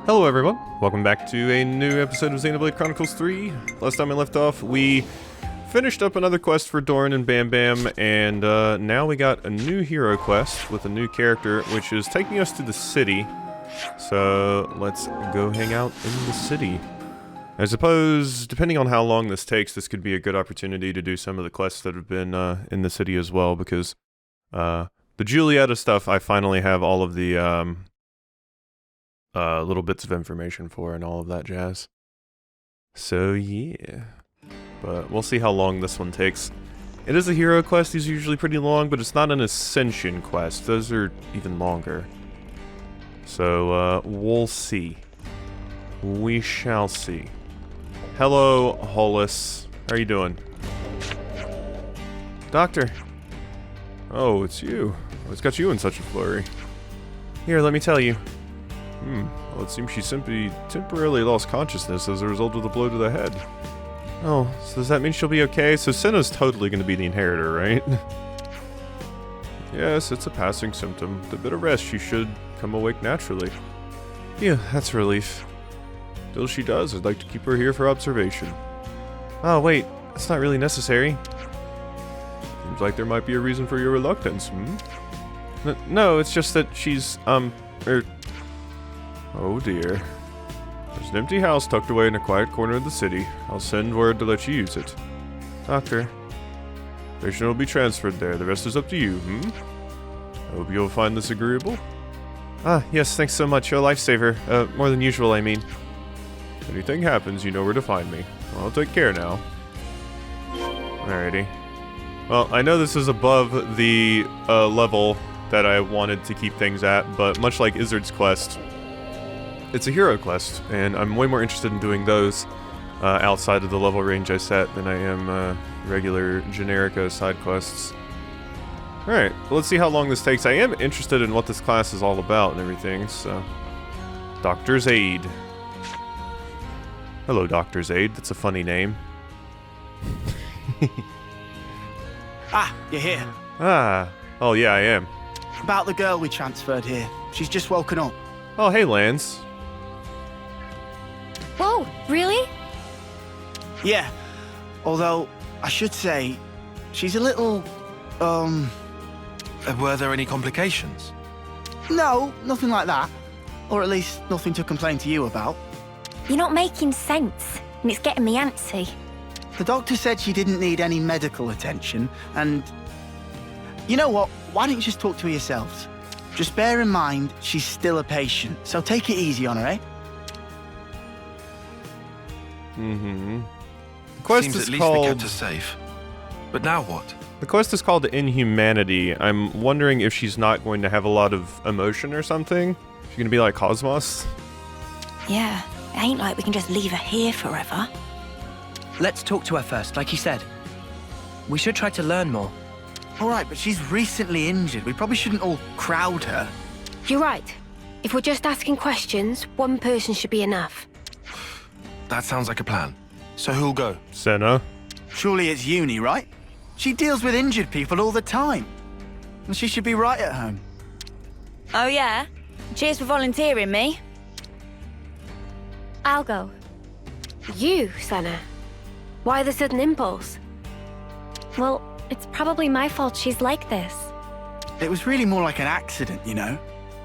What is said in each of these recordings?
Hello everyone, welcome back to a new episode of Xenoblade Chronicles 3. Last time I left off, we finished up another quest for Doran and Bam Bam, and now we got a new hero quest with a new character, which is taking us to the city. So let's go hang out in the city. I suppose, depending on how long this takes, this could be a good opportunity to do some of the quests that have been in the city as well, because the Julieta stuff, I finally have all of the little bits of information for and all of that jazz. So yeah, but we'll see how long this one takes. It is a hero quest. These are usually pretty long, but it's not an ascension quest. Those are even longer. So we'll see. We shall see. Hello, Hollis. How are you doing? Doctor. Oh, it's you. What's got you in such a flurry? Here, let me tell you. Well, it seems she simply temporarily lost consciousness as a result of the blow to the head. Oh, so does that mean she'll be okay? So Senna's totally going to be the inheritor, right? Yes, it's a passing symptom. With a bit of rest, she should come awake naturally. Yeah, that's a relief. Till she does, I'd like to keep her here for observation. Oh, wait, that's not really necessary. Seems like there might be a reason for your reluctance, No, it's just that she's, Oh dear. There's an empty house tucked away in a quiet corner of the city. I'll send word to let you use it. Doctor. Patient will be transferred there. The rest is up to you, I hope you'll find this agreeable. Ah, yes, thanks so much. You're a lifesaver. More than usual, I mean. If anything happens, you know where to find me. I'll take care now. Alrighty. Well, I know this is above the level that I wanted to keep things at, but much like Izzard's quest, it's a hero quest, and I'm way more interested in doing those outside of the level range I set than I am regular generic side quests. Alright, well, let's see how long this takes. I am interested in what this class is all about and everything, so... Doctor's Aid. Hello, Doctor's Aid. That's a funny name. Ah, you're here. Ah. Oh, yeah, I am. About the girl we transferred here. She's just woken up. Oh, hey, Lance. Whoa, really? Yeah. Although, I should say, she's a little, Were there any complications? No, nothing like that. Or at least nothing to complain to you about. You're not making sense, and it's getting me antsy. The doctor said she didn't need any medical attention, and... You know what? Why don't you just talk to her yourselves? Just bear in mind, she's still a patient, so take it easy on her, eh? The quest Seems is at least called... they kept her safe. But now what? The quest is called Inhumanity. I'm wondering if she's not going to have a lot of emotion or something. She's gonna be like Cosmos. Yeah, it ain't like we can just leave her here forever. Let's talk to her first, like you said. We should try to learn more. All right, but she's recently injured. We probably shouldn't all crowd her. You're right. If we're just asking questions, one person should be enough. That sounds like a plan. So who'll go? Senna. Surely it's Uni, right? She deals with injured people all the time. And she should be right at home. Oh yeah? Cheers for volunteering me. I'll go. You, Senna? Why the sudden impulse? Well, it's probably my fault she's like this. It was really more like an accident, you know?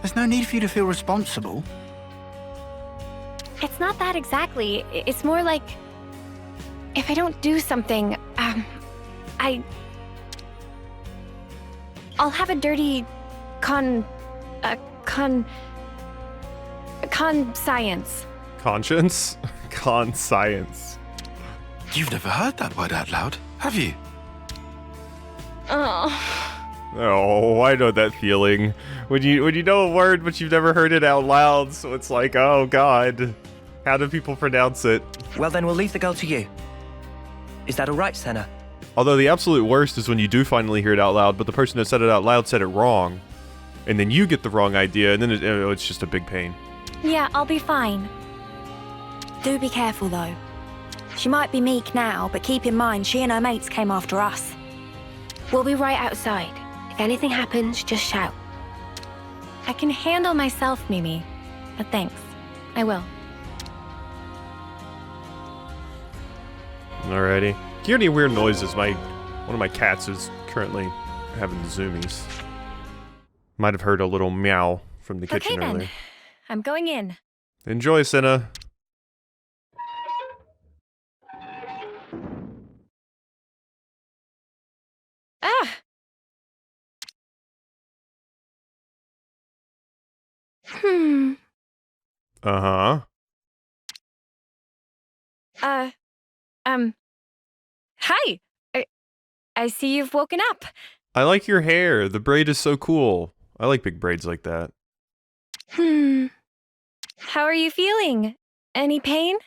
There's no need for you to feel responsible. It's not that exactly. It's more like... If I don't do something, I'll have a dirty... science. Conscience? Con-science. You've never heard that word out loud, have you? Oh, I know that feeling. When you know a word but you've never heard it out loud, so it's like, oh god. How do people pronounce it? Well, then we'll leave the girl to you. Is that all right, Senna? Although the absolute worst is when you do finally hear it out loud, but the person that said it out loud said it wrong. And then you get the wrong idea, and then it's just a big pain. Yeah, I'll be fine. Do be careful though. She might be meek now, but keep in mind she and her mates came after us. We'll be right outside. If anything happens, just shout. I can handle myself, Mimi. But thanks. I will. Alrighty. If you hear any weird noises, one of my cats is currently having zoomies. Might have heard a little meow from the kitchen Okay, earlier. then. I'm going in. Enjoy, Senna. Ah! Hmm. Uh-huh. Hi! I see you've woken up. I like your hair. The braid is so cool. I like big braids like that. How are you feeling? Any pain?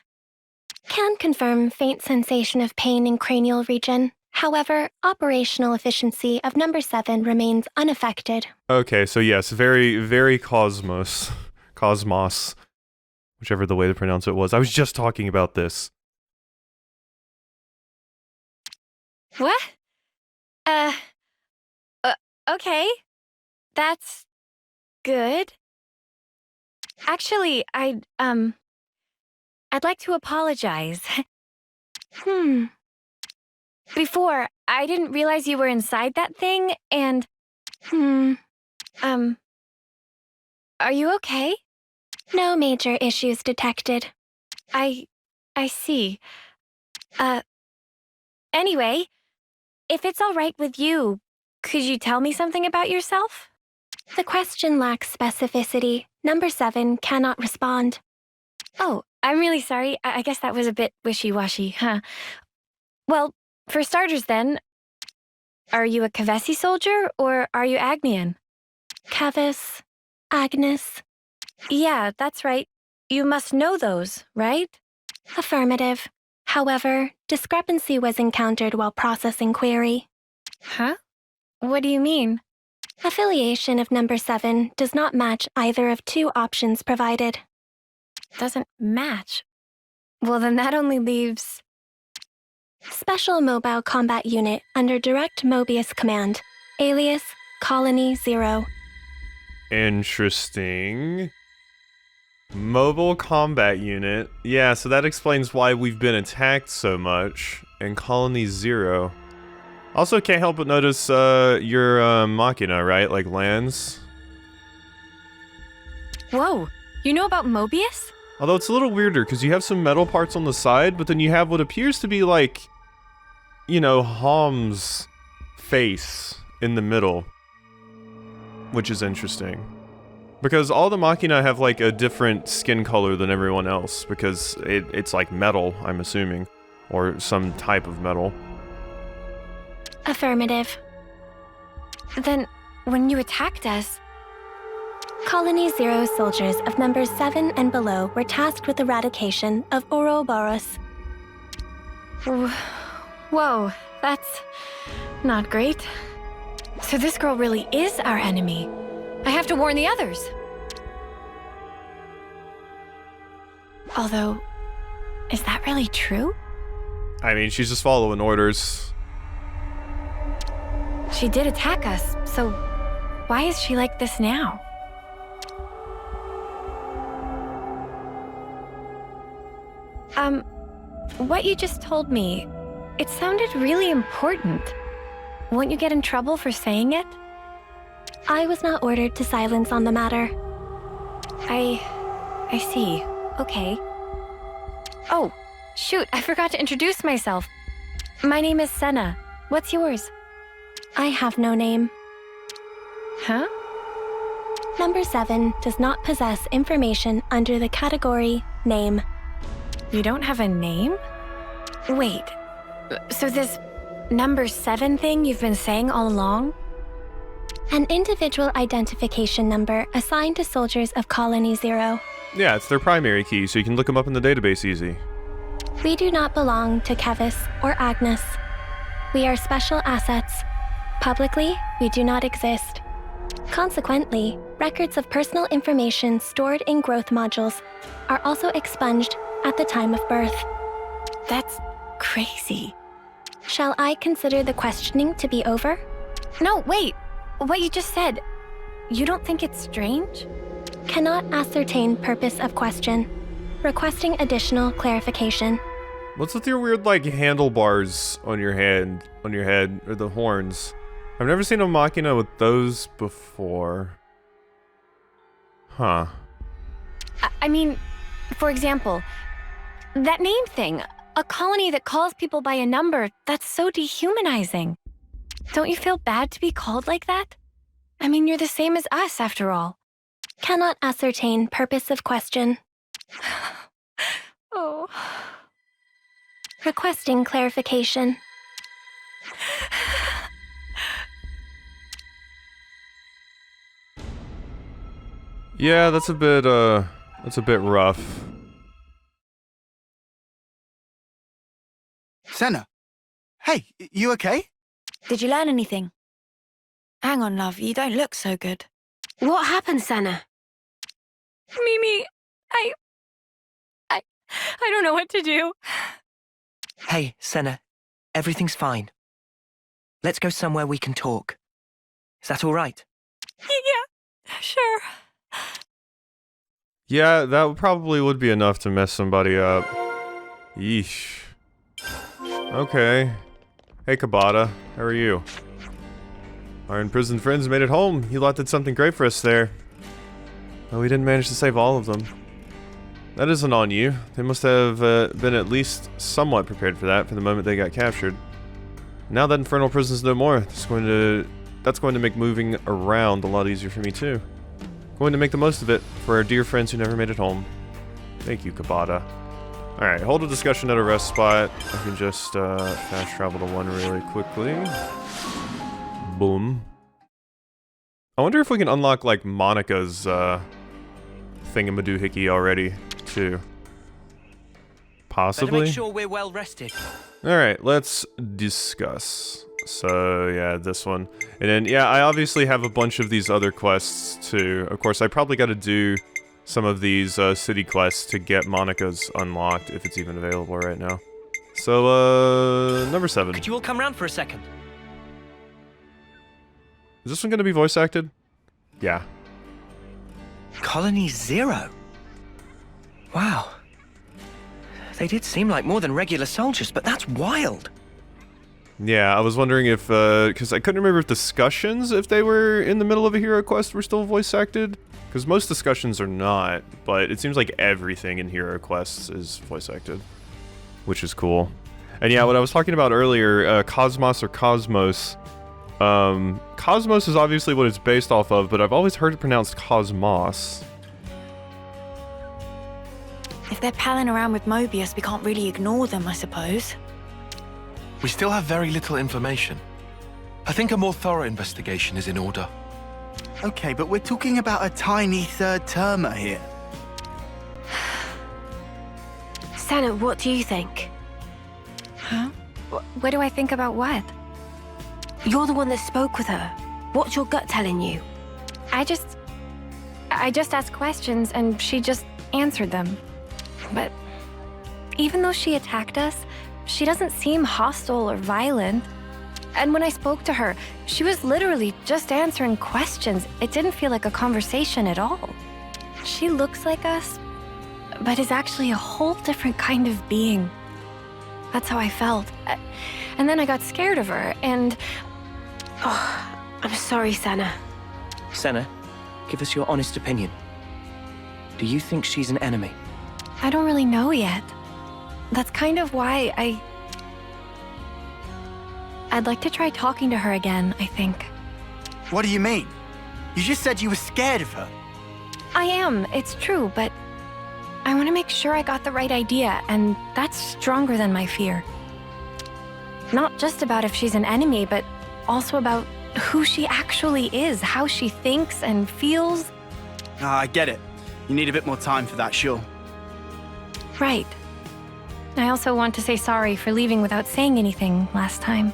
Can confirm faint sensation of pain in cranial region. However, operational efficiency of number 7 remains unaffected. Okay, so yes, very, very cosmos. Cosmos. Whichever the way to pronounce it was. I was just talking about this. What? Okay. That's good. Actually, I'd like to apologize. Before, I didn't realize you were inside that thing, and... Are you okay? No major issues detected. I see. Anyway, if it's all right with you, could you tell me something about yourself? The question lacks specificity. Number 7 cannot respond. Oh, I'm really sorry. I guess that was a bit wishy-washy, huh? Well, for starters then, are you a Kevesi soldier or are you Agnian? Keves, Agnus. Yeah, that's right. You must know those, right? Affirmative. However, discrepancy was encountered while processing query. Huh? What do you mean? Affiliation of number 7 does not match either of 2 options provided. Doesn't match. Well, then that only leaves... Special Mobile Combat Unit under Direct Mobius Command. Alias, Colony 0. Interesting. Mobile combat unit. Yeah, so that explains why we've been attacked so much. And Colony 0. Also, can't help but notice your Machina, right? Like lands. Whoa, you know about Mobius? Although it's a little weirder, because you have some metal parts on the side, but then you have what appears to be like, you know, Hom's face in the middle. Which is interesting. Because all the Machina have like a different skin color than everyone else, because it's like metal, I'm assuming. Or some type of metal. Affirmative. Then, when you attacked us... Colony 0 soldiers of numbers 7 and below were tasked with eradication of Ouroboros. Whoa, that's not great. So this girl really is our enemy. I have to warn the others. Although, is that really true? I mean, she's just following orders. She did attack us, so why is she like this now? What you just told me, it sounded really important. Won't you get in trouble for saying it? I was not ordered to silence on the matter. I see. Okay. Oh, shoot, I forgot to introduce myself. My name is Senna. What's yours? I have no name. Huh? Number 7 does not possess information under the category name. You don't have a name? Wait, so this number 7 thing you've been saying all along? An individual identification number assigned to soldiers of Colony 0. Yeah, it's their primary key, so you can look them up in the database easy. We do not belong to Keves or Agnus. We are special assets. Publicly, we do not exist. Consequently, records of personal information stored in growth modules are also expunged at the time of birth. That's crazy. Shall I consider the questioning to be over? No, wait. What you just said, you don't think it's strange? Cannot ascertain purpose of question. Requesting additional clarification. What's with your weird, like, handlebars on your head, or the horns? I've never seen a Machina with those before. Huh. I mean, for example, that name thing. A colony that calls people by a number, that's so dehumanizing. Don't you feel bad to be called like that? I mean, you're the same as us, after all. Cannot ascertain purpose of question. Oh. Requesting clarification. Yeah, that's a bit rough. Senna. Hey, you okay? Did you learn anything? Hang on, love, you don't look so good. What happened, Senna? Mimi, I don't know what to do. Hey, Senna. Everything's fine. Let's go somewhere we can talk. Is that all right? Yeah, sure. Yeah, that probably would be enough to mess somebody up. Yeesh. Okay. Hey, Kabata. How are you? Our imprisoned friends made it home. You lot did something great for us there. But we didn't manage to save all of them. That isn't on you. They must have been at least somewhat prepared for that from the moment they got captured. Now that infernal prison's no more, that's going to make moving around a lot easier for me too. Going to make the most of it for our dear friends who never made it home. Thank you, Kabata. Alright, hold a discussion at a rest spot. I can just fast travel to one really quickly. Boom. I wonder if we can unlock, like, Monica's thingamadoohickey already, too. Possibly? Better make sure we're well rested. Alright, let's discuss. So, yeah, this one. And then, yeah, I obviously have a bunch of these other quests, too. Of course, I probably gotta do some of these city quests to get Monica's unlocked, if it's even available right now. So, number 7. Could you all come round for a second? Is this one gonna be voice acted? Yeah. Colony 0? Wow. They did seem like more than regular soldiers, but that's wild. Yeah, I was wondering if, because I couldn't remember if discussions, if they were in the middle of a hero quest, were still voice acted. Because most discussions are not, but it seems like everything in hero quests is voice acted, which is cool. And yeah, what I was talking about earlier, Cosmos or Cosmos. Cosmos is obviously what it's based off of, but I've always heard it pronounced Cosmos. If they're palling around with Mobius, we can't really ignore them, I suppose. We still have very little information. I think a more thorough investigation is in order. Okay, but we're talking about a tiny third termer here. Senna, what do you think? Huh? What do I think about what? You're the one that spoke with her. What's your gut telling you? I just asked questions and she just answered them. But even though she attacked us, she doesn't seem hostile or violent. And when I spoke to her, she was literally just answering questions. It didn't feel like a conversation at all. She looks like us, but is actually a whole different kind of being. That's how I felt. And then I got scared of her, and... Oh, I'm sorry, Senna. Senna, give us your honest opinion. Do you think she's an enemy? I don't really know yet. That's kind of why I'd like to try talking to her again, I think. What do you mean? You just said you were scared of her. I am, it's true, but I want to make sure I got the right idea, and that's stronger than my fear. Not just about if she's an enemy, but also about who she actually is, how she thinks and feels. I get it. You need a bit more time for that, sure. Right. I also want to say sorry for leaving without saying anything last time.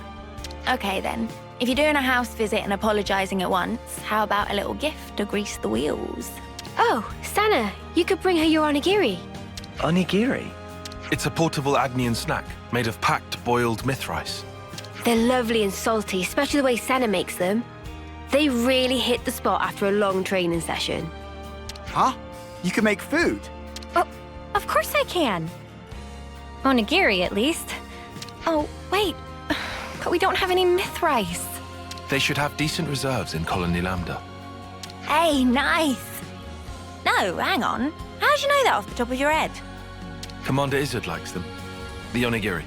Okay then. If you're doing a house visit and apologizing at once, how about a little gift to grease the wheels? Oh, Senna, you could bring her your onigiri. Onigiri? It's a portable Agnian snack made of packed boiled myth rice. They're lovely and salty, especially the way Senna makes them. They really hit the spot after a long training session. Huh? You can make food? Oh, of course can. Onigiri, at least. Oh, wait. But we don't have any myth rice. They should have decent reserves in Colony Lambda. Hey, nice. No, hang on. How'd you know that off the top of your head? Commander Izzard likes them. The onigiri.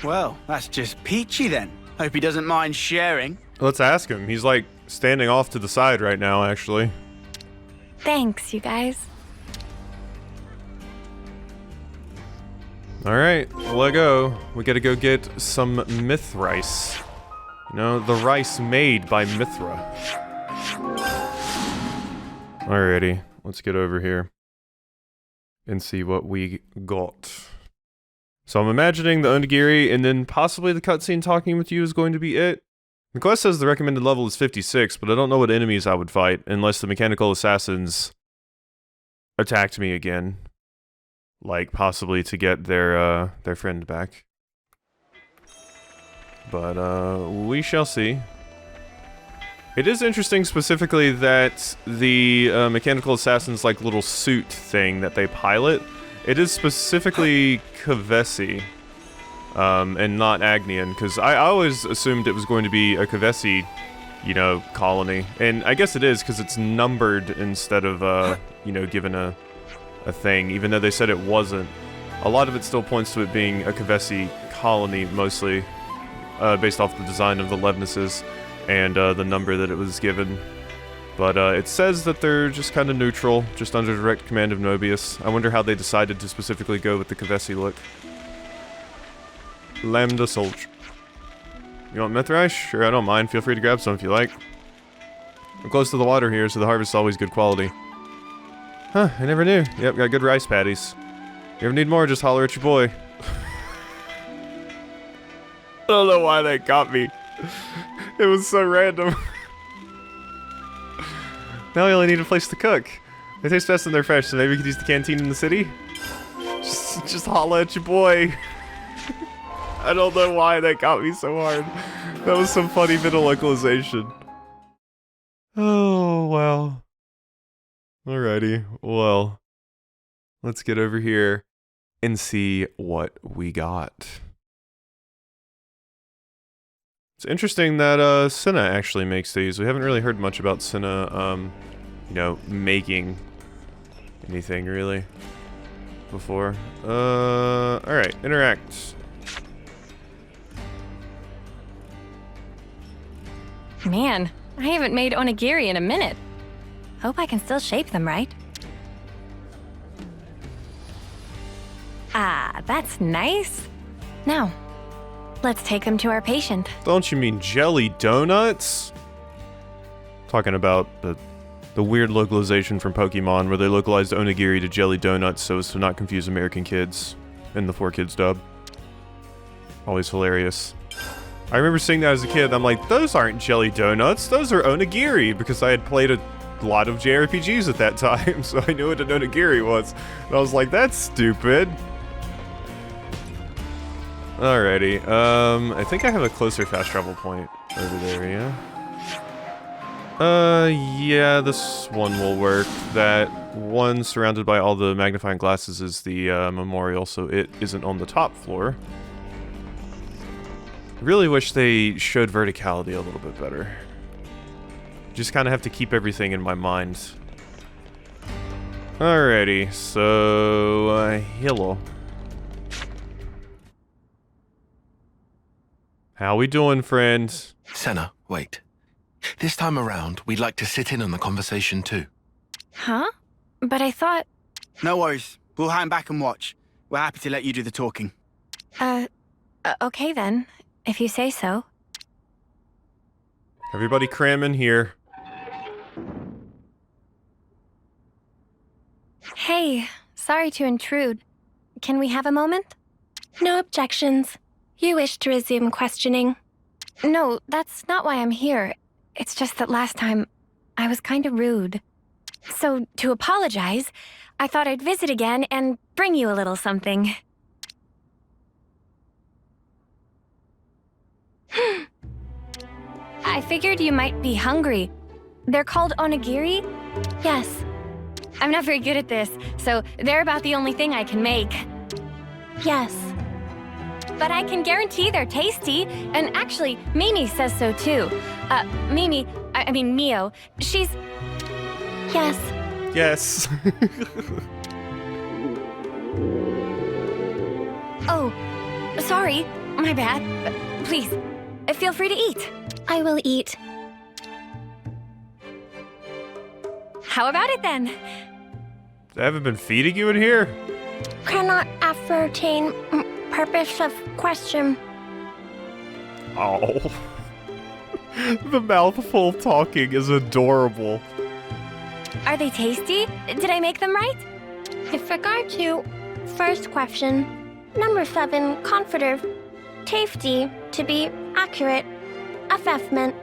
Well, that's just peachy then. Hope he doesn't mind sharing. Let's ask him. He's like standing off to the side right now, actually. Thanks, you guys. Alright, let go. We gotta go get some myth rice. You know, the rice made by Mithra. Alrighty, let's get over here and see what we got. So I'm imagining the onigiri and then possibly the cutscene talking with you is going to be it. The quest says the recommended level is 56, but I don't know what enemies I would fight unless the mechanical assassins attacked me again. Like, possibly to get their friend back. But, we shall see. It is interesting specifically that the mechanical assassin's like little suit thing that they pilot, it is specifically Kevesi, and not Agnian, because I always assumed it was going to be a Kevesi, you know, colony. And I guess it is, because it's numbered instead of, you know, given a thing, even though they said it wasn't. A lot of it still points to it being a Kevesi colony, mostly, based off the design of the Levnesses and the number that it was given. But it says that they're just kind of neutral, just under direct command of Nobius. I wonder how they decided to specifically go with the Kevesi look. Lambda Soldier. You want Mithrice? Sure, I don't mind. Feel free to grab some if you like. We're close to the water here, so the harvest's always good quality. Huh, I never knew. Yep, got good rice patties. You ever need more, just holler at your boy. I don't know why that got me. It was so random. Now we only need a place to cook. They taste best when they're fresh, so maybe we could use the canteen in the city? Just holla at your boy. I don't know why that got me so hard. That was some funny bit of localization. Oh, wow. Alrighty, well, let's get over here and see what we got. It's interesting that Senna actually makes these. We haven't really heard much about Senna, you know, making anything really before. Alright, interact. Man, I haven't made onigiri in a minute. Hope I can still shape them right. Ah, that's nice. Now, let's take them to our patient. Don't you mean jelly donuts? Talking about the weird localization from Pokemon where they localized onigiri to jelly donuts so as to not confuse American kids in the 4Kids dub. Always hilarious. I remember seeing that as a kid. I'm like, those aren't jelly donuts, those are onigiri, because I had played a lot of JRPGs at that time, so I knew what an onigiri was. And I was like, that's stupid. Alrighty, I think I have a closer fast travel point over there, yeah? Yeah, this one will work. That one surrounded by all the magnifying glasses is the memorial, so it isn't on the top floor. Really wish they showed verticality a little bit better. Just kind of have to keep everything in my mind. Alrighty, so, hello. How we doing, friend? Senna, wait. This time around, we'd like to sit in on the conversation too. Huh? But I thought... No worries. We'll hang back and watch. We're happy to let you do the talking. Okay then, if you say so. Everybody cram in here. Hey, sorry to intrude. Can we have a moment? No objections. You wish to resume questioning. No, that's not why I'm here. It's just that last time, I was kind of rude. So, to apologize, I thought I'd visit again and bring you a little something. I figured you might be hungry. They're called onigiri? Yes. I'm not very good at this, so they're about the only thing I can make. Yes. But I can guarantee they're tasty. And actually, Mimi says so too. I mean Mio, she's... Yes. Yes. Oh, sorry, my bad. Please, feel free to eat. I will eat. How about it then? I haven't been feeding you in here? Cannot ascertain purpose of question. Oh. The mouthful talking is adorable. Are they tasty? Did I make them right? With regard to first question, number 7, confident, tasty, to be accurate, assessment.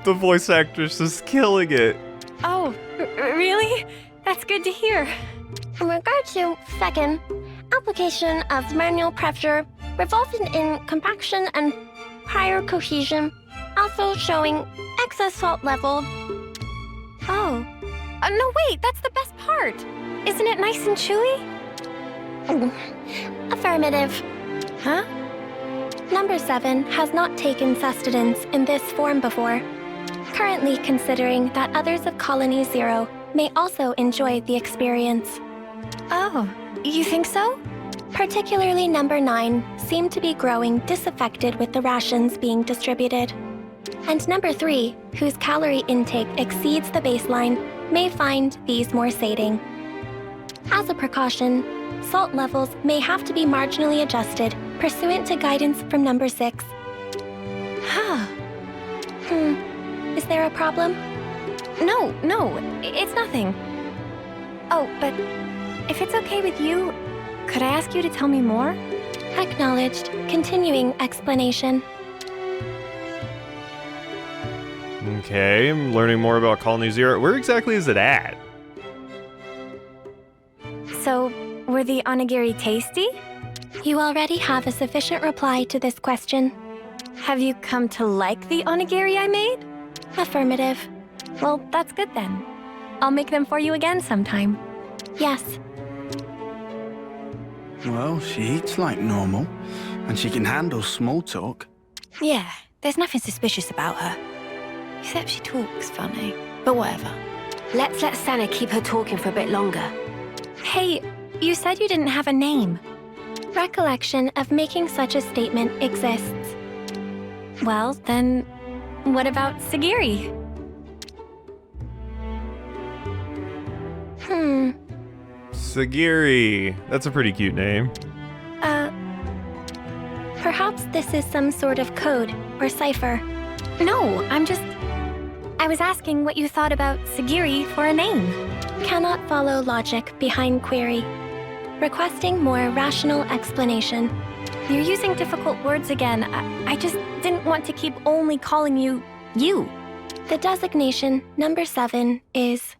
The voice actress is killing it. Oh, really? That's good to hear. In regard to second, application of manual pressure resulting in compaction and prior cohesion, also showing excess salt level. Oh. No, wait, that's the best part. Isn't it nice and chewy? Affirmative. Huh? Number 7 has not taken sustenance in this form before, currently considering that others of Colony 0 may also enjoy the experience. Oh, you think so? Particularly number 9 seemed to be growing disaffected with the rations being distributed. And number 3, whose calorie intake exceeds the baseline, may find these more sating. As a precaution, salt levels may have to be marginally adjusted pursuant to guidance from number 6. Huh. Is there a problem? No, it's nothing. Oh, but if it's okay with you, could I ask you to tell me more? Acknowledged. Continuing explanation. Okay, I'm learning more about Colony 0. Where exactly is it at? So, were the onigiri tasty? You already have a sufficient reply to this question. Have you come to like the onigiri I made? Affirmative. Well, that's good then. I'll make them for you again sometime. Yes. Well, she eats like normal, and she can handle small talk. Yeah, there's nothing suspicious about her. Except she talks funny. But whatever. Let's let Senna keep her talking for a bit longer. Hey, you said you didn't have a name. Recollection of making such a statement exists. Well, then, what about Sagiri? Sagiri. That's a pretty cute name. Perhaps this is some sort of code or cipher. No, I was asking what you thought about Sagiri for a name. Cannot follow logic behind query. Requesting more rational explanation. You're using difficult words again. I just didn't want to keep only calling you, you. The designation, number 7, is...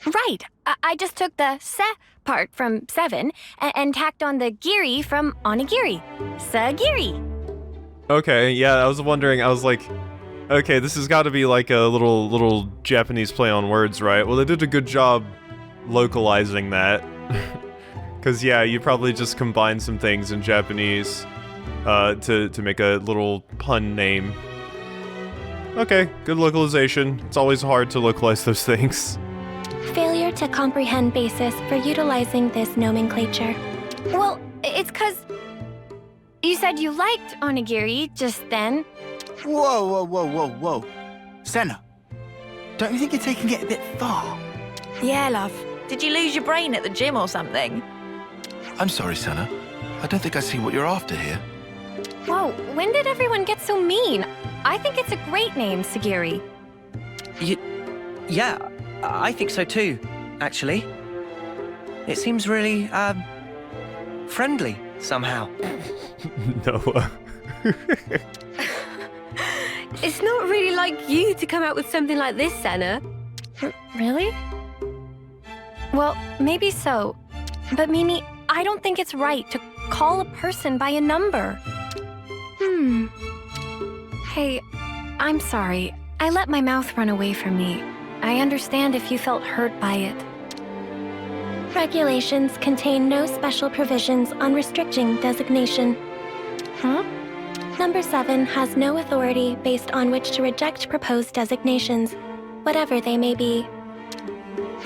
Right. I just took the se part from 7 and tacked on the giri from onigiri. Sagiri. Okay, yeah, I was wondering, I was like, okay, this has got to be like a little Japanese play on words, right? Well, they did a good job localizing that. Because, yeah, you probably just combine some things in Japanese to make a little pun name. Okay, good localization. It's always hard to localize those things. Failure to comprehend basis for utilizing this nomenclature. Well, it's 'cause you said you liked onigiri just then. Whoa. Senna, don't you think you're taking it a bit far? Yeah, love. Did you lose your brain at the gym or something? I'm sorry, Senna. I don't think I see what you're after here. Whoa, when did everyone get so mean? I think it's a great name, Sagiri. Yeah, I think so too, actually. It seems really, friendly, somehow. Noah. It's not really like you to come out with something like this, Senna. Really? Well, maybe so. But Mimi, I don't think it's right to call a person by a number. Hey, I'm sorry. I let my mouth run away from me. I understand if you felt hurt by it. Regulations contain no special provisions on restricting designation. Huh? Number 7 has no authority based on which to reject proposed designations, whatever they may be.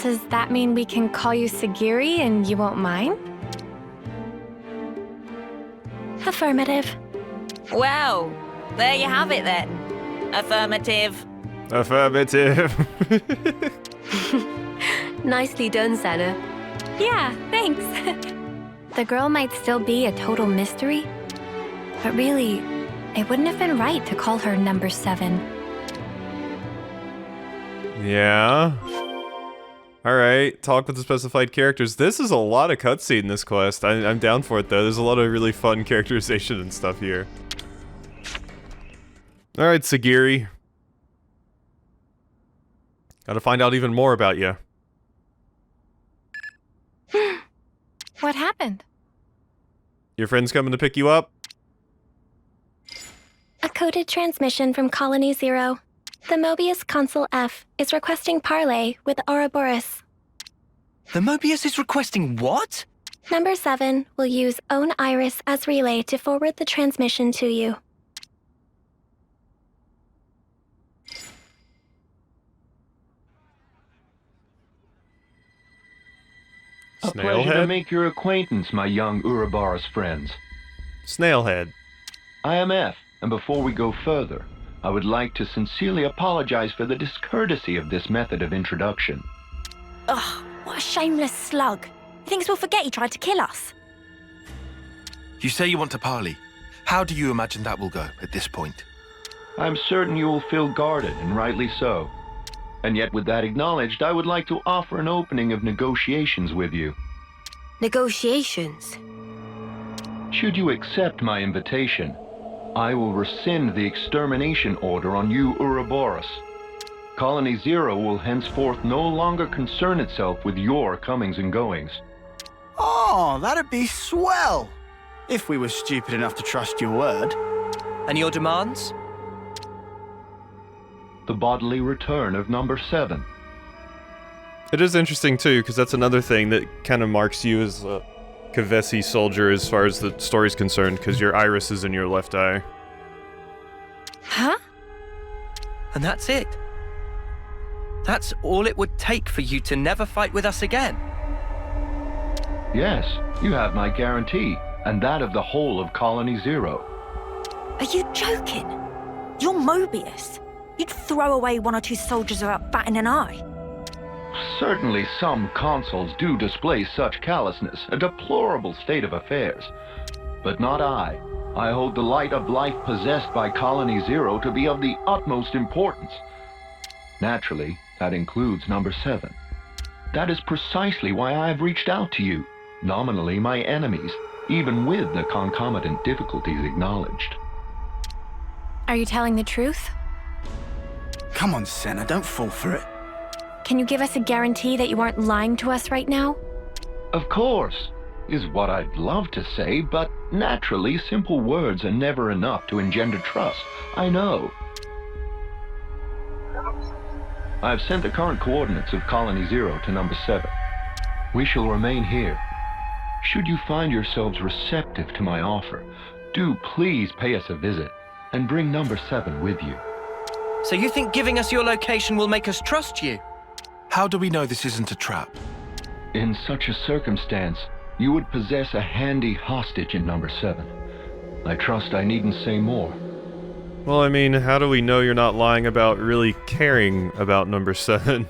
Does that mean we can call you Sagiri and you won't mind? Affirmative. Well, there you have it then. Affirmative. Affirmative. Nicely done, Senna. Yeah, thanks. The girl might still be a total mystery, but really, it wouldn't have been right to call her number 7. Yeah. Alright, talk with the specified characters. This is a lot of cutscene in this quest. I'm down for it though. There's a lot of really fun characterization and stuff here. Alright, Sagiri. Gotta find out even more about you. What happened? Your friend's coming to pick you up? A coded transmission from Colony 0. The Mobius Consul F is requesting parley with Ouroboros. The Mobius is requesting what? Number 7 will use Own Iris as relay to forward the transmission to you. A pleasure to Snailhead? make your acquaintance, my young Ouroboros friends. Snailhead. I am F, and before we go further, I would like to sincerely apologize for the discourtesy of this method of introduction. Ugh, what a shameless slug. He thinks we'll forget he tried to kill us. You say you want to parley. How do you imagine that will go at this point? I'm certain you will feel guarded, and rightly so. And yet, with that acknowledged, I would like to offer an opening of negotiations with you. Negotiations? Should you accept my invitation, I will rescind the extermination order on you, Ouroboros. Colony 0 will henceforth no longer concern itself with your comings and goings. Oh, that'd be swell! If we were stupid enough to trust your word. And your demands? The bodily return of number 7. It is interesting too, because that's another thing that kind of marks you as a Kevesi soldier as far as the story's concerned, because your iris is in your left eye. Huh? And that's it. That's all it would take for you to never fight with us again. Yes, you have my guarantee, and that of the whole of Colony 0. Are you joking? You're Mobius. You'd throw away 1 or 2 soldiers without batting an eye. Certainly some consuls do display such callousness, a deplorable state of affairs. But not I. I hold the light of life possessed by Colony 0 to be of the utmost importance. Naturally, that includes number 7. That is precisely why I have reached out to you, nominally my enemies, even with the concomitant difficulties acknowledged. Are you telling the truth? Come on, Senna, don't fall for it. Can you give us a guarantee that you aren't lying to us right now? Of course, is what I'd love to say, but naturally simple words are never enough to engender trust. I know. I've sent the current coordinates of Colony 0 to number 7. We shall remain here. Should you find yourselves receptive to my offer, do please pay us a visit and bring number 7 with you. So you think giving us your location will make us trust you? How do we know this isn't a trap? In such a circumstance, you would possess a handy hostage in number 7. I trust I needn't say more. Well, I mean, how do we know you're not lying about really caring about number 7?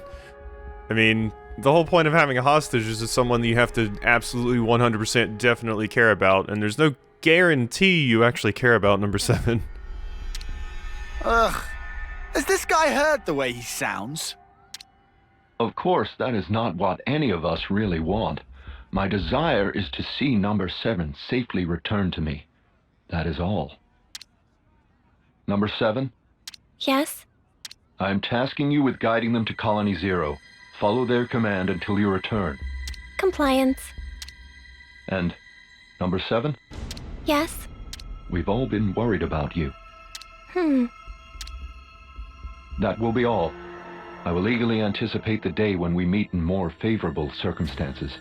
I mean, the whole point of having a hostage is that someone that you have to absolutely 100% definitely care about, and there's no guarantee you actually care about number 7. Ugh. Has this guy heard the way he sounds? Of course, that is not what any of us really want. My desire is to see number 7 safely returned to me. That is all. Number 7, Yes? I am tasking you with guiding them to Colony 0. Follow their command until you return. Compliance. And number 7, Yes? we've all been worried about you. That will be all. I will eagerly anticipate the day when we meet in more favorable circumstances.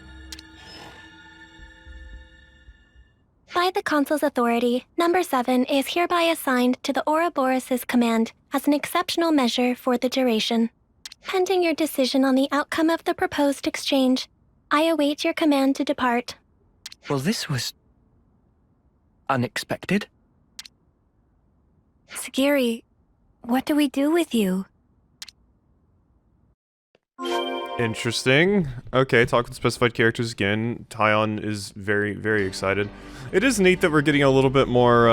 By the Consul's authority, Number 7 is hereby assigned to the Ouroboros' command as an exceptional measure for the duration. Pending your decision on the outcome of the proposed exchange, I await your command to depart. Well, this was unexpected. Sagiri, what do we do with you? Interesting. Okay, talk with specified characters again. Tyon is very, very excited. It is neat that we're getting a little bit more,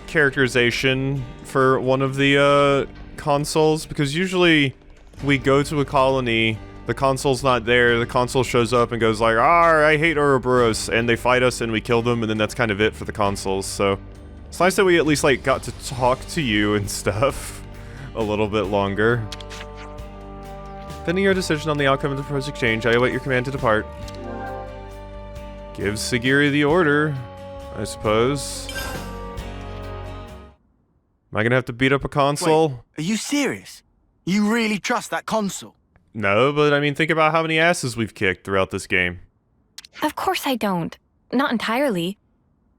characterization for one of the, consuls, because usually we go to a colony, the consul's not there, the consul shows up and goes like, I hate Ouroboros, and they fight us and we kill them, and then that's kind of it for the consuls, so it's nice that we at least, like, got to talk to you and stuff a little bit longer. Pending your decision on the outcome of the proposed exchange, I await your command to depart. Give Sagiri the order, I suppose. Am I gonna have to beat up a consul? Wait, are you serious? You really trust that consul? No, but I mean, think about how many asses we've kicked throughout this game. Of course I don't. Not entirely.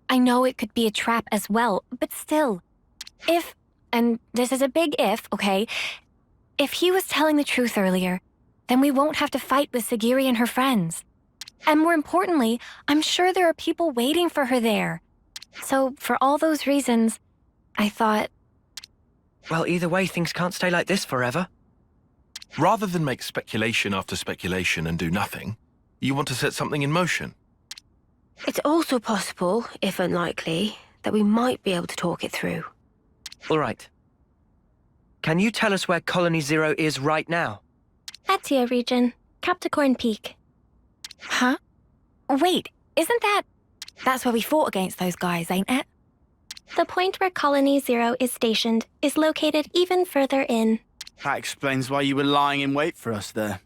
I know it could be a trap as well, but still. If, and this is a big if, okay? If he was telling the truth earlier, then we won't have to fight with Sagiri and her friends. And more importantly, I'm sure there are people waiting for her there. So, for all those reasons, I thought... Well, either way, things can't stay like this forever. Rather than make speculation after speculation and do nothing, you want to set something in motion. It's also possible, if unlikely, that we might be able to talk it through. All right. Can you tell us where Colony Zero is right now? Etia region, Capricorn Peak. Huh? Wait, isn't that... That's where we fought against those guys, ain't it? The point where Colony Zero is stationed is located even further in. That explains why you were lying in wait for us there.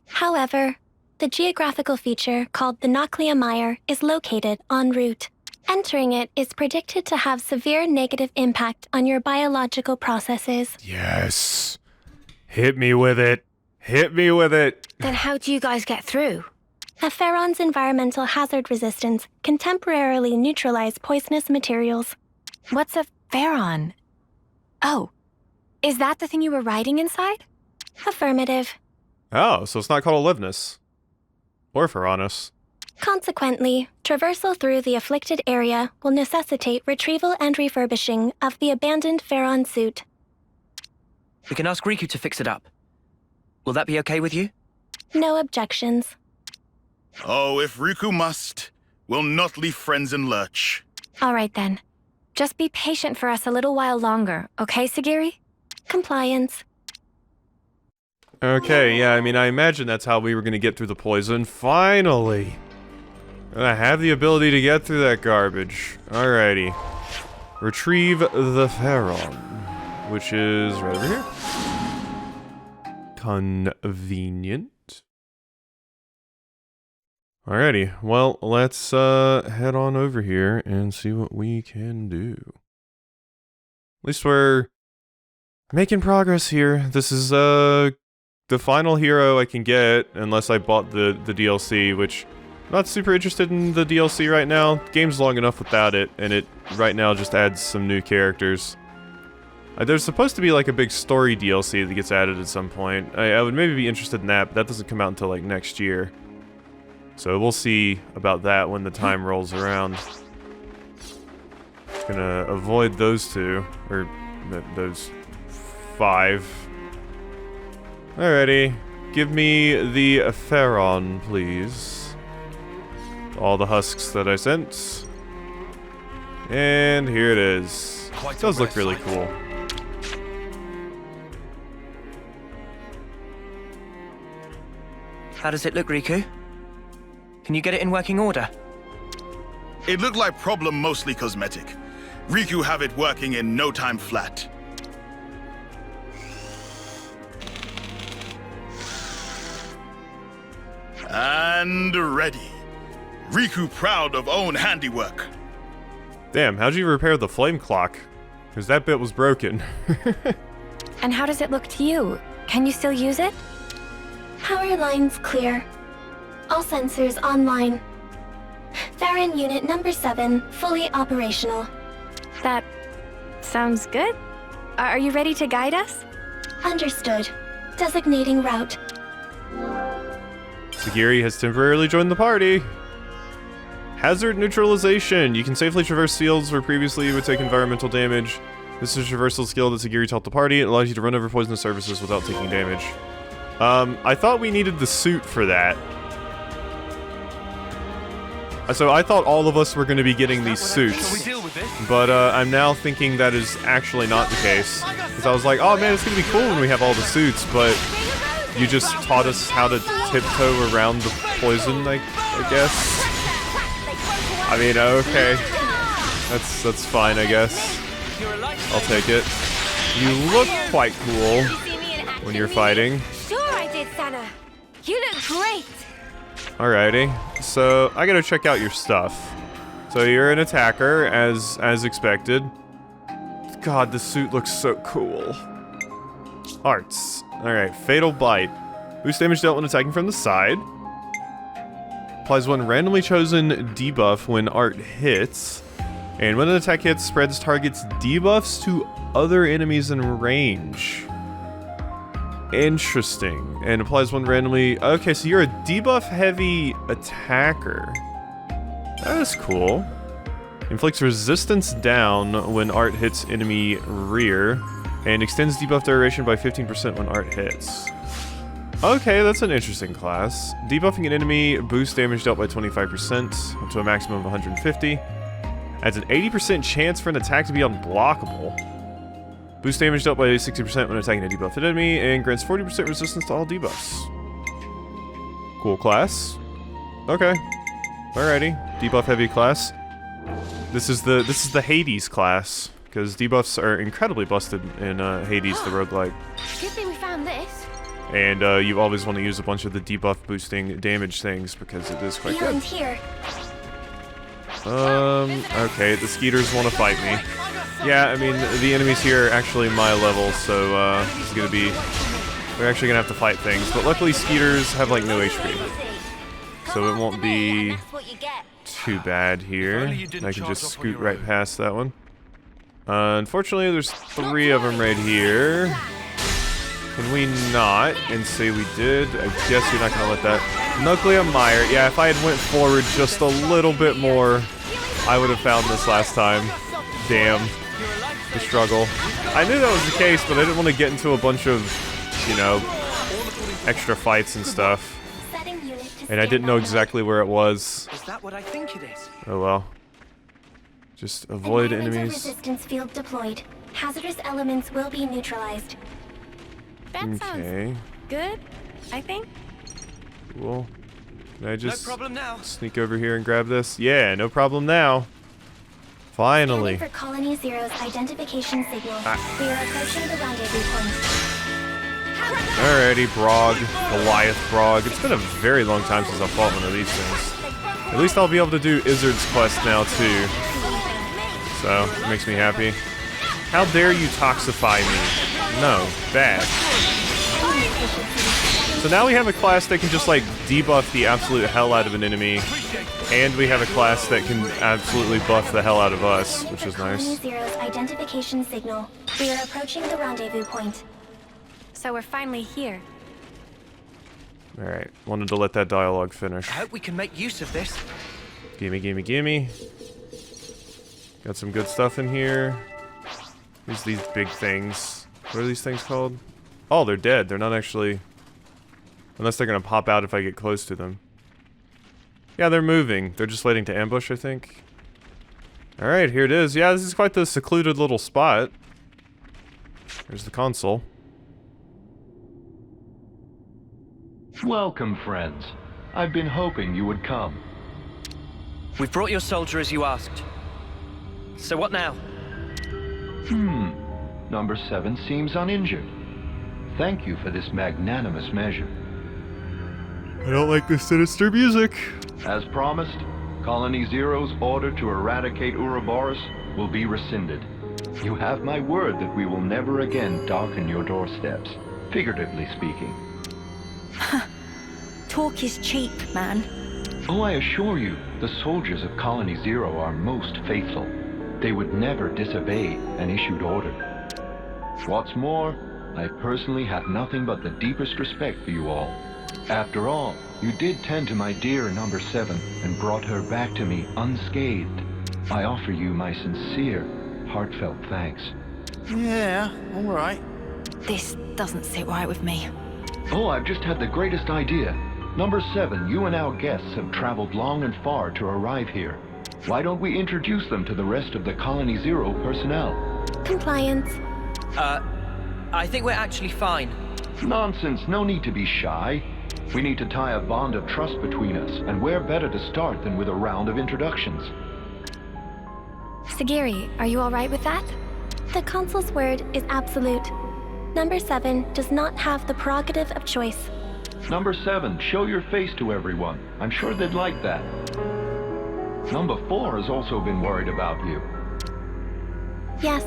However, the geographical feature called the Noclia Mire is located en route. Entering it is predicted to have severe negative impact on your biological processes. Yes. Hit me with it. Hit me with it. Then how do you guys get through? A Pharaon's environmental hazard resistance can temporarily neutralize poisonous materials. What's a Pharaon? Oh, is that the thing you were riding inside? Affirmative. Oh, so it's not called Olivnus. Or Pharaonis. Consequently, traversal through the afflicted area will necessitate retrieval and refurbishing of the abandoned Pharaon suit. We can ask Riku to fix it up. Will that be okay with you? No objections. Oh, if Riku must, we'll not leave friends in lurch. All right then. Just be patient for us a little while longer, okay, Sagiri? Compliance. Okay, yeah, I mean, I imagine that's how we were gonna get through the poison. Finally! I have the ability to get through that garbage. Alrighty. Retrieve the Pharaon, which is right over here. Convenient. Alrighty, well, let's head on over here and see what we can do. At least we're making progress here. This is the final hero I can get, unless I bought the DLC, which I'm not super interested in the DLC right now. The game's long enough without it, and it right now just adds some new characters. There's supposed to be like a big story DLC that gets added at some point. I would maybe be interested in that, but that doesn't come out until like next year. So we'll see about that when the time rolls around. Just gonna avoid those two, or those 5. Alrighty, give me the Pharaon, please. All the husks that I sent. And here it is. It does look really cool. How does it look, Riku? Can you get it in working order? It looked like problem mostly cosmetic. Riku have it working in no time flat. And ready. Riku proud of own handiwork. Damn, how'd you repair the flame clock? Because that bit was broken. And how does it look to you? Can you still use it? Power lines clear. All sensors online. Farron Unit Number 7, fully operational. That sounds good. Are you ready to guide us? Understood. Designating route. Sagiri has temporarily joined the party. Hazard neutralization. You can safely traverse fields where previously you would take environmental damage. This is a traversal skill that Sagiri taught the party. It allows you to run over poisonous surfaces without taking damage. I thought we needed the suit for that. So I thought all of us were going to be getting these suits. But I'm now thinking that is actually not the case. Because I was like, oh man, it's going to be cool when we have all the suits, but you just taught us how to tiptoe around the poison, I guess. I mean, okay. That's fine, I guess. I'll take it. You look quite cool when you're fighting. Sure I did, Sana. You look great. Alrighty, so I gotta check out your stuff. So you're an attacker, as expected. God, the suit looks so cool. Arts. Alright, Fatal Bite. Boost damage dealt when attacking from the side. Applies one randomly chosen debuff when art hits. And when an attack hits, spreads target's debuffs to other enemies in range. Interesting. And applies one randomly... Okay, so you're a debuff-heavy attacker. That is cool. Inflicts resistance down when art hits enemy rear. And extends debuff duration by 15% when art hits. Okay, that's an interesting class. Debuffing an enemy boosts damage dealt by 25%, up to a maximum of 150. Adds an 80% chance for an attack to be unblockable. Boost damage dealt by 60% when attacking a debuffed enemy, and grants 40% resistance to all debuffs. Cool class. Okay. Alrighty. Debuff heavy class. This is the Hades class, because debuffs are incredibly busted in Hades the roguelike. Good thing we found this. And you always want to use a bunch of the debuff boosting damage things because it is quite good. Here. Okay, the Skeeters want to fight me. Yeah, I mean, the enemies here are actually my level, so, this is gonna be... We're actually gonna have to fight things, but luckily Skeeters have, like, no HP. So it won't be too bad here. I can just scoot right past that one. Unfortunately, there's 3 of them right here. Can we not? And say we did? I guess you're not gonna let that. Nuclear Mire. Yeah, if I had went forward just a little bit more, I would have found this last time. Damn. The struggle. I knew that was the case, but I didn't want to get into a bunch of, you know, extra fights and stuff. And I didn't know exactly where it was. Is that what I think it is? Oh well. Just avoid Environmental enemies. resistance field deployed. Hazardous elements will be neutralized. That sounds good, I think. Cool. Can I just No problem now. sneak over here and grab this? Yeah, no problem now. Finally. Scanning for Colony Zero's identification signal. We are approaching the rendezvous point. Alrighty, Brog. Goliath Brog. It's been a very long time since I fought one of these things. At least I'll be able to do Izzard's quest now, too. So, it makes me happy. How dare you toxify me? No, bad. So now we have a class that can just, like, debuff the absolute hell out of an enemy. And we have a class that can absolutely buff the hell out of us, which is nice. Colony Zero's identification signal. We are approaching the rendezvous point. So we're finally here. Alright, wanted to let that dialogue finish. I hope we can make use of this. Gimme, gimme, gimme. Got some good stuff in here. There's these big things. What are these things called? Oh, they're dead. They're not actually... Unless they're gonna pop out if I get close to them. Yeah, they're moving. They're just waiting to ambush, I think. Alright, here it is. Yeah, this is quite the secluded little spot. There's the console. Welcome, friends. I've been hoping you would come. We've brought your soldier as you asked. So what now? Number 7 seems uninjured. Thank you for this magnanimous measure. I don't like this sinister music. As promised, Colony Zero's order to eradicate Ouroboros will be rescinded. You have my word that we will never again darken your doorsteps, figuratively speaking. Talk is cheap, man. Oh, I assure you, the soldiers of Colony Zero are most faithful. They would never disobey an issued order. What's more, I personally have nothing but the deepest respect for you all. After all, you did tend to my dear number 7 and brought her back to me unscathed. I offer you my sincere, heartfelt thanks. Yeah, all right. This doesn't sit right with me. Oh, I've just had the greatest idea. Number 7, you and our guests have traveled long and far to arrive here. Why don't we introduce them to the rest of the Colony Zero personnel? Compliance. I think we're actually fine. Nonsense, no need to be shy. We need to tie a bond of trust between us, and where better to start than with a round of introductions? Sagiri, are you all right with that? The Consul's word is absolute. Number 7 does not have the prerogative of choice. Number 7, show your face to everyone. I'm sure they'd like that. Number 4 has also been worried about you. Yes.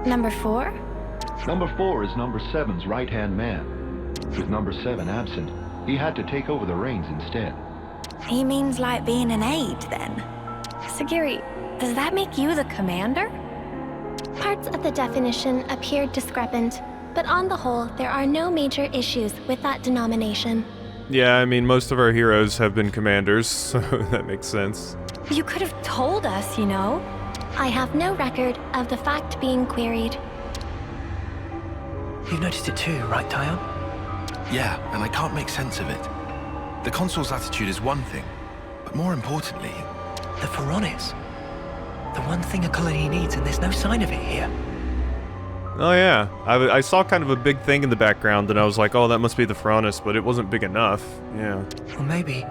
Number 4? Number 4 is Number 7's right-hand man. With Number 7 absent, he had to take over the reins instead. He means like being an aide, then? Sagiri, does that make you the commander? Parts of the definition appear discrepant, but on the whole, there are no major issues with that denomination. Yeah, I mean, most of our heroes have been commanders, so that makes sense. You could have told us, you know? I have no record of the fact being queried. You've noticed it too, right, Tyon? Yeah, and I can't make sense of it. The Consul's attitude is one thing, but more importantly... The Pharaonis. The one thing a colony needs, and there's no sign of it here. Oh yeah, I saw kind of a big thing in the background, and I was like, oh, that must be the Pharaonis, but it wasn't big enough. Yeah. Well, maybe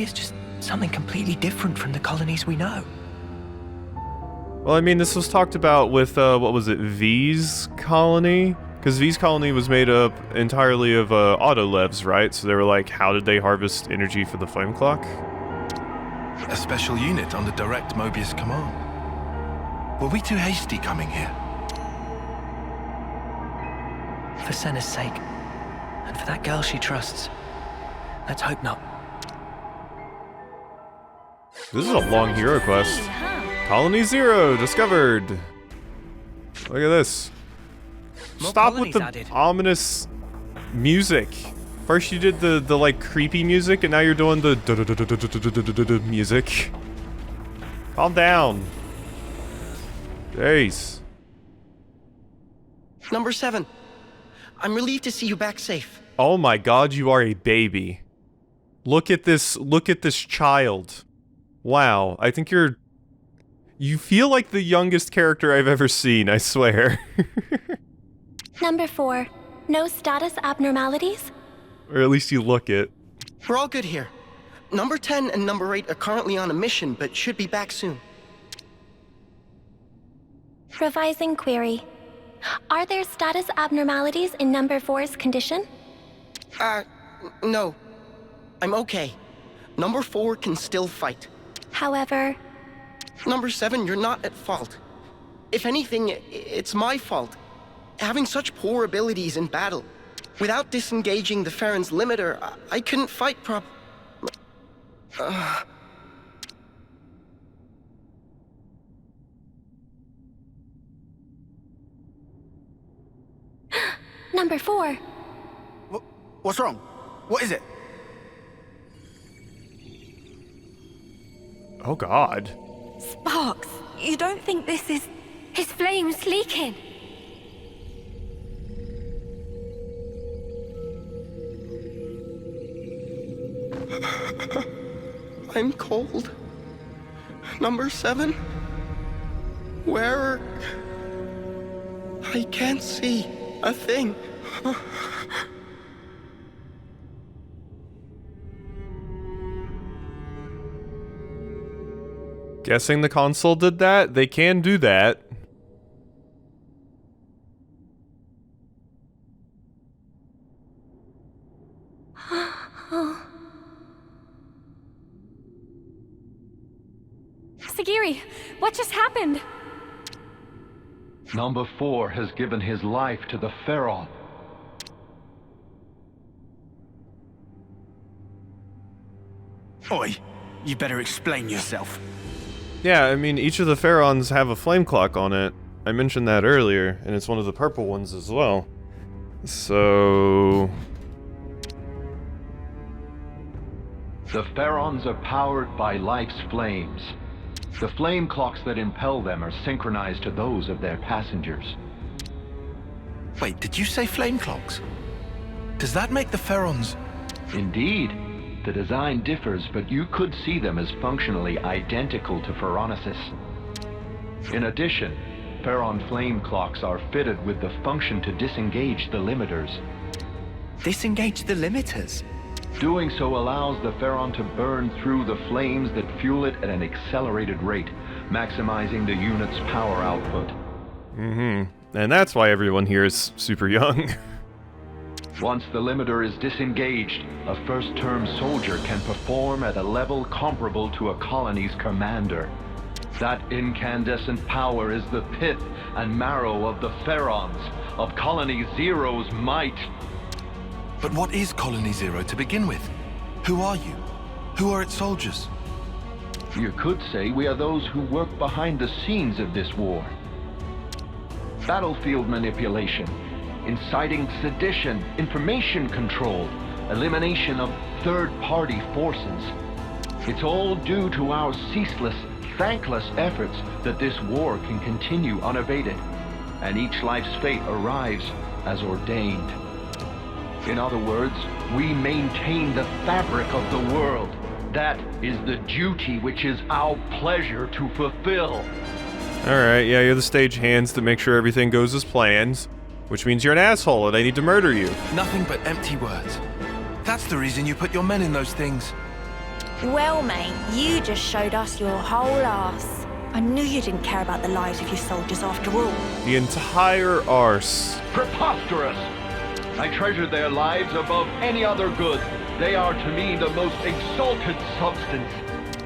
it's just something completely different from the colonies we know. Well, I mean, this was talked about with, what was it, V's colony? Because V's colony was made up entirely of autolevs, right? So they were like, how did they harvest energy for the flame clock? A special unit under direct Mobius command. Were we too hasty coming here? For Senna's sake, and for that girl she trusts. Let's hope not. This is a long hero quest. Colony Zero discovered. Look at this. More Stop with colonies the added. ominous music. First you did the like creepy music, and now you're doing the music. Calm down. Jeez. Number 7. I'm relieved to see you back safe. Oh my God, you are a baby. Look at this child. Wow, I think you feel like the youngest character I've ever seen, I swear. Number 4. No status abnormalities? Or at least you look it. We're all good here. Number 10 and number 8 are currently on a mission, but should be back soon. Revising query. Are there status abnormalities in number 4's condition? No. I'm okay. Number 4 can still fight. However... Number 7, you're not at fault. If anything, it's my fault. Having such poor abilities in battle. Without disengaging the Farron's limiter, I couldn't fight Number 4. What's wrong? What is it? Oh God. Sparks, you don't think this is... His flame's leaking? I'm cold. Number 7? Where... I can't see a thing. Guessing the console did that? They can do that. Sagiri, what just happened? Number 4 has given his life to the Pharaoh. Oi, you better explain yourself. Yeah, I mean, each of the Pharaons have a flame clock on it. I mentioned that earlier, and it's one of the purple ones as well. So... The Pharaons are powered by life's flames. The flame clocks that impel them are synchronized to those of their passengers. Wait, did you say flame clocks? Does that make the Pharaons... Indeed. The design differs, but you could see them as functionally identical to Pharaonesis. In addition, Pharaon flame clocks are fitted with the function to disengage the limiters. Disengage the limiters? Doing so allows the Pharaon to burn through the flames that fuel it at an accelerated rate, maximizing the unit's power output. And that's why everyone here is super young. Once the limiter is disengaged, a first-term soldier can perform at a level comparable to a colony's commander. That incandescent power is the pith and marrow of the Pharaons, of Colony Zero's might. But what is Colony Zero to begin with? Who are you? Who are its soldiers? You could say we are those who work behind the scenes of this war. Battlefield manipulation, inciting sedition, information control, elimination of third-party forces. It's all due to our ceaseless, thankless efforts that this war can continue unabated, and each life's fate arrives as ordained. In other words, we maintain the fabric of the world. That is the duty which is our pleasure to fulfill. Alright, yeah, you're the stage hands to make sure everything goes as planned. Which means you're an asshole and I need to murder you. Nothing but empty words. That's the reason you put your men in those things. Well, mate, you just showed us your whole arse. I knew you didn't care about the lives of your soldiers after all. The entire arse. Preposterous! I treasure their lives above any other good. They are to me the most exalted substance.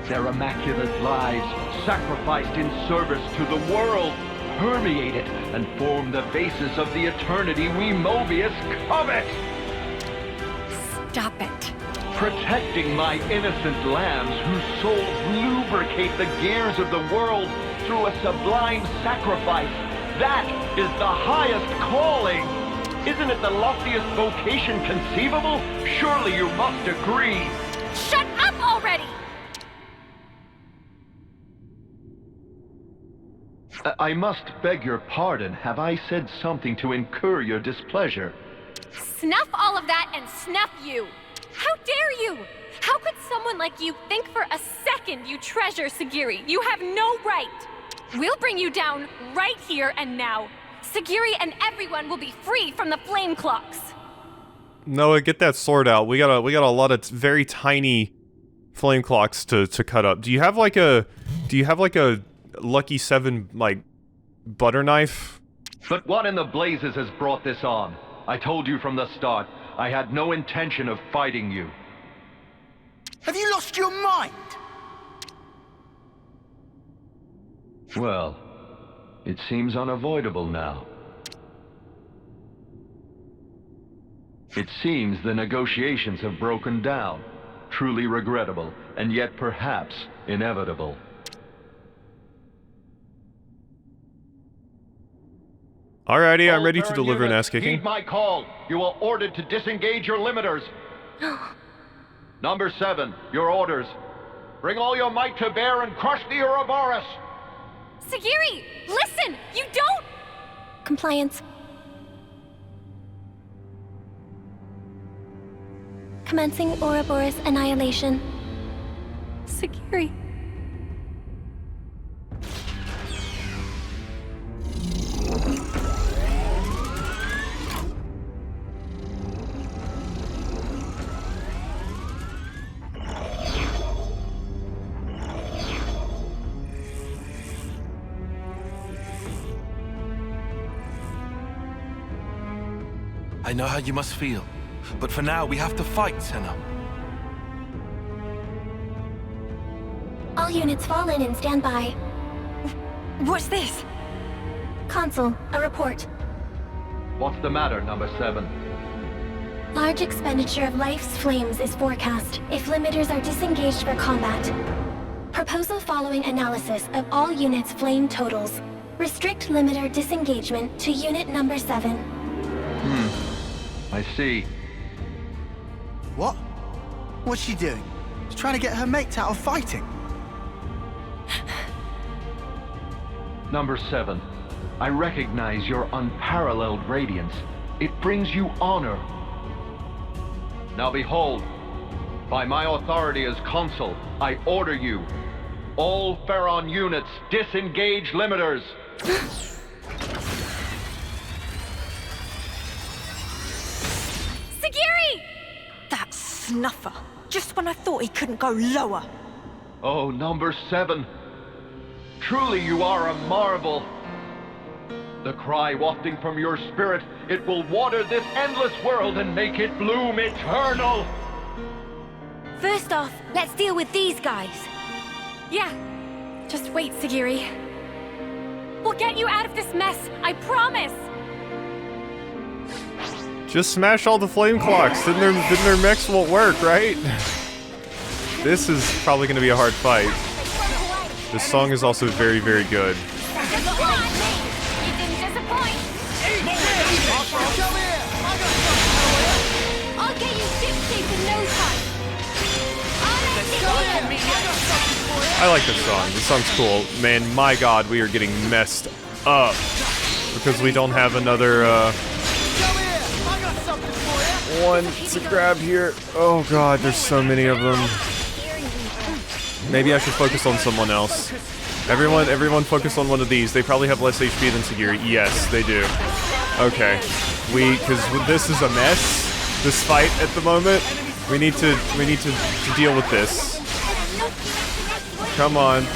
Their immaculate lives, sacrificed in service to the world, permeate it and form the basis of the eternity we Mobius covet! Stop it. Protecting my innocent lambs whose souls lubricate the gears of the world through a sublime sacrifice. That is the highest calling! Isn't it the loftiest vocation conceivable? Surely you must agree. Shut up already! I must beg your pardon. Have I said something to incur your displeasure? Snuff all of that and snuff you! How dare you! How could someone like you think for a second you treasure Sagiri? You have no right! We'll bring you down right here and now. Sagiri and everyone will be free from the flame clocks. Noah, get that sword out. We got a lot of very tiny flame clocks to cut up. Do you have like a Lucky 7 like butter knife? But what in the blazes has brought this on? I told you from the start, I had no intention of fighting you. Have you lost your mind? Well, it seems unavoidable now. It seems the negotiations have broken down. Truly regrettable, and yet perhaps inevitable. Alrighty, I'm ready to deliver an ass kicking. Heed my call. You are ordered to disengage your limiters. Number 7, your orders. Bring all your might to bear and crush the Ouroboros. Sagiri, listen! You don't... Compliance. Commencing Ouroboros annihilation. Sagiri. I know how you must feel, but for now we have to fight, Senna. All units fall in and stand by. What's this? Consul, a report. What's the matter, number 7? Large expenditure of life's flames is forecast if limiters are disengaged for combat. Proposal following analysis of all units' flame totals. Restrict limiter disengagement to unit number 7. I see. What? What's she doing? She's trying to get her mates out of fighting. Number 7, I recognize your unparalleled radiance. It brings you honor. Now behold, by my authority as consul, I order you, all Pharaon units, disengage limiters. Sagiri! That snuffer. Just when I thought he couldn't go lower. Oh, number 7. Truly you are a marvel. The cry wafting from your spirit, it will water this endless world and make it bloom eternal. First off, let's deal with these guys. Yeah. Just wait, Sagiri. We'll get you out of this mess, I promise! Just smash all the flame clocks. Then their mechs won't work, right? This is probably going to be a hard fight. This song is also very, very good. I'll get you ship-shape in no time. I like this song. This song's cool. Man, my god, we are getting messed up. Because we don't have another, one to grab here. Oh god, there's so many of them. Maybe I should focus on someone else. Everyone focus on one of these. They probably have less HP than Sagiri. Yes, they do. Okay. Because this is a mess, this fight at the moment. We need to deal with this. Come on.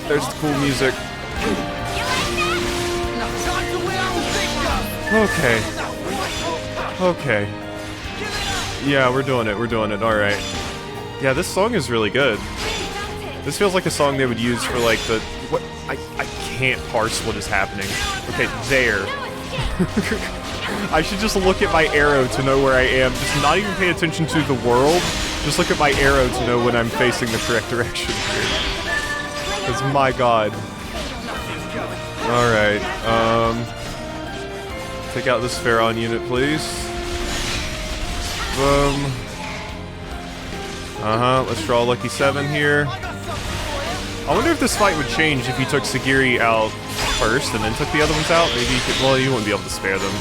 There's the cool music. Okay. Okay. Yeah, we're doing it. Alright. Yeah, this song is really good. This feels like a song they would use for like the... What? I can't parse what is happening. Okay, there. I should just look at my arrow to know where I am. Just not even pay attention to the world. Just look at my arrow to know when I'm facing the correct direction here. Because my god. Alright, take out this Pharaon unit, please. Boom. Let's draw a lucky 7 here. I wonder if this fight would change if you took Sagiri out first and then took the other ones out. Maybe you could, well, you wouldn't be able to spare them.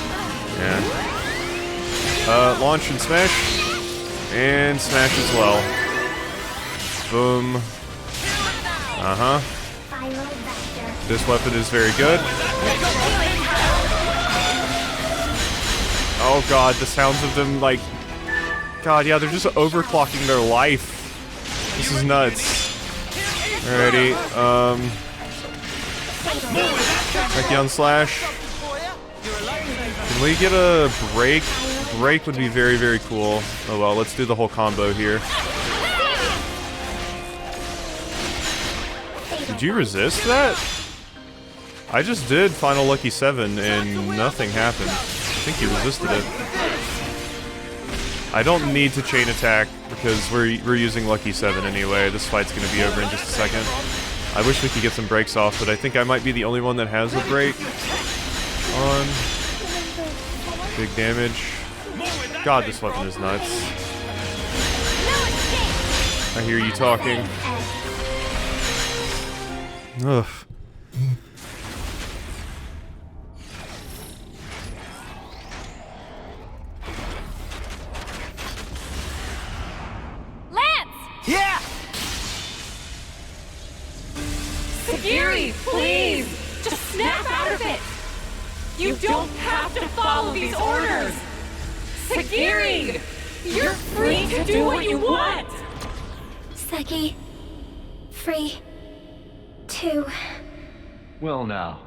Yeah. Launch and smash. And smash as well. Boom. This weapon is very good. Oh god, the sounds of them, like... God, yeah, they're just overclocking their life. This is nuts. Alrighty, Mecha slash. Can we get a break? Break would be very, very cool. Oh well, let's do the whole combo here. Did you resist that? I just did Final Lucky 7 and nothing happened. I think you resisted it. I don't need to chain attack because we're using Lucky 7 anyway. This fight's gonna be over in just a second. I wish we could get some breaks off, but I think I might be the only one that has a break on. Big damage. God, this weapon is nuts. I hear you talking. Ugh. Yeah! Sagiri, please! Just snap out of it! You don't have to follow these orders! Sagiri! You're free to do what you want! Seki, free to... Well now.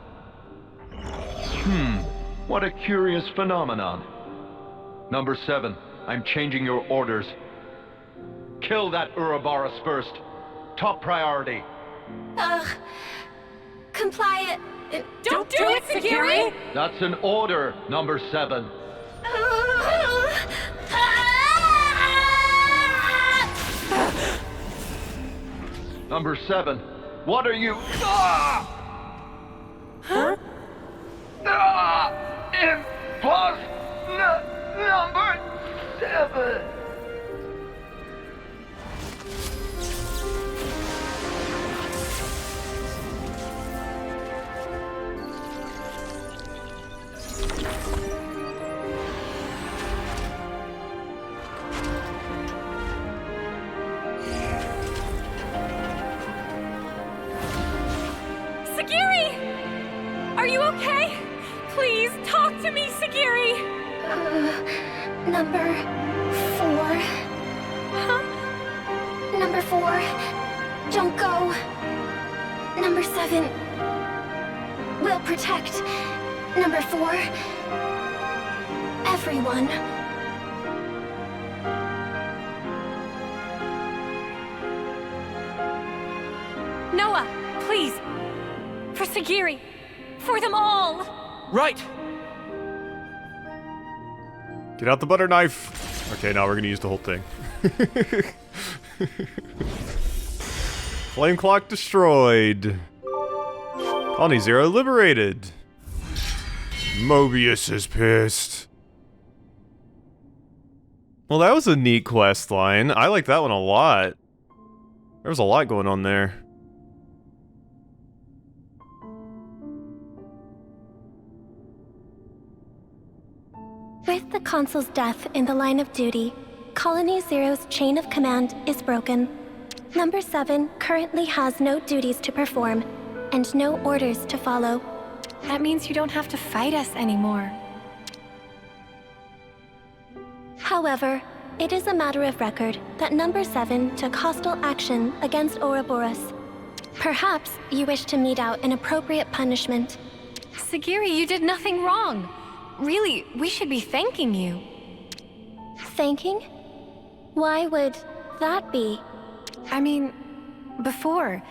What a curious phenomenon. Number 7, I'm changing your orders. Kill that Ouroboros first. Top priority. Comply it. Don't do it, Sagiri! That's an order, number 7. Number 7, what are you... Ah! Huh? Ah! Number 7! Sagiri! Are you okay? Please, talk to me, Sagiri! Number 4. Huh? Number 4. Don't go. Number 7. We'll protect. Number 4. Everyone. Noah, please! For Sagiri! For them all! Right! Get out the butter knife! Okay, now we're gonna use the whole thing. Flame clock destroyed. Colony Zero liberated. Mobius is pissed. Well, that was a neat quest line. I like that one a lot. There was a lot going on there. With the Consul's death in the line of duty, Colony Zero's chain of command is broken. Number 7 currently has no duties to perform, and no orders to follow. That means you don't have to fight us anymore. However, it is a matter of record that Number 7 took hostile action against Ouroboros. Perhaps you wish to mete out an appropriate punishment. Sagiri, you did nothing wrong. Really, we should be thanking you. Thanking? Why would that be? I mean, before,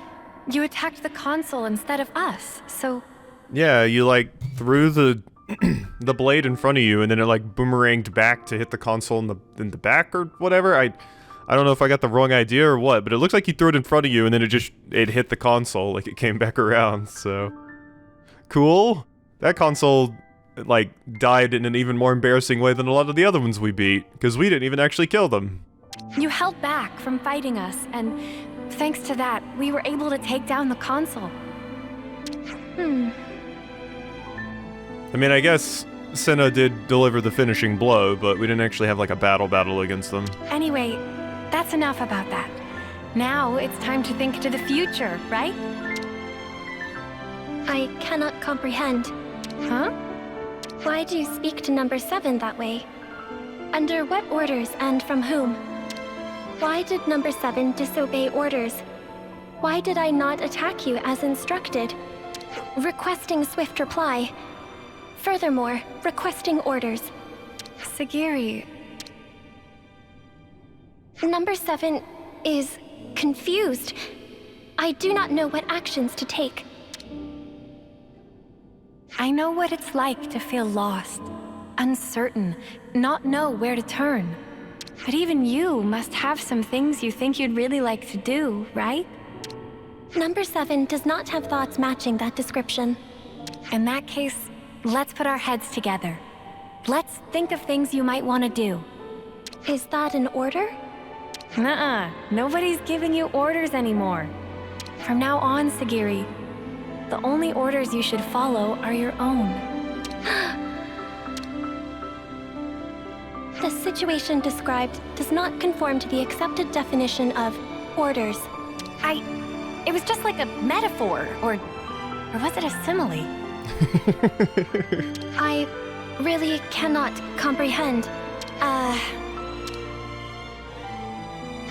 you attacked the Consul instead of us, so... Yeah, you like threw the the blade in front of you, and then it like boomeranged back to hit the Consul in the back or whatever. I don't know if I got the wrong idea or what, but it looks like you threw it in front of you, and then it hit the Consul, like it came back around. So cool. That Consul like died in an even more embarrassing way than a lot of the other ones we beat, because we didn't even actually kill them. You held back from fighting us, and thanks to that, we were able to take down the Consul. I mean, I guess Senna did deliver the finishing blow, but we didn't actually have like a battle against them. Anyway, that's enough about that. Now it's time to think to the future, right? I cannot comprehend. Huh? Why do you speak to Number 7 that way? Under what orders and from whom? Why did Number 7 disobey orders? Why did I not attack you as instructed? Requesting swift reply. Furthermore, requesting orders. Sagiri... Number 7 is confused. I do not know what actions to take. I know what it's like to feel lost, uncertain, not know where to turn. But even you must have some things you think you'd really like to do, right? Number 7 does not have thoughts matching that description. In that case, let's put our heads together. Let's think of things you might want to do. Is that an order? Nuh-uh. Nobody's giving you orders anymore. From now on, Sagiri, the only orders you should follow are your own. The situation described does not conform to the accepted definition of orders. It was just like a metaphor, or was it a simile? I really cannot comprehend.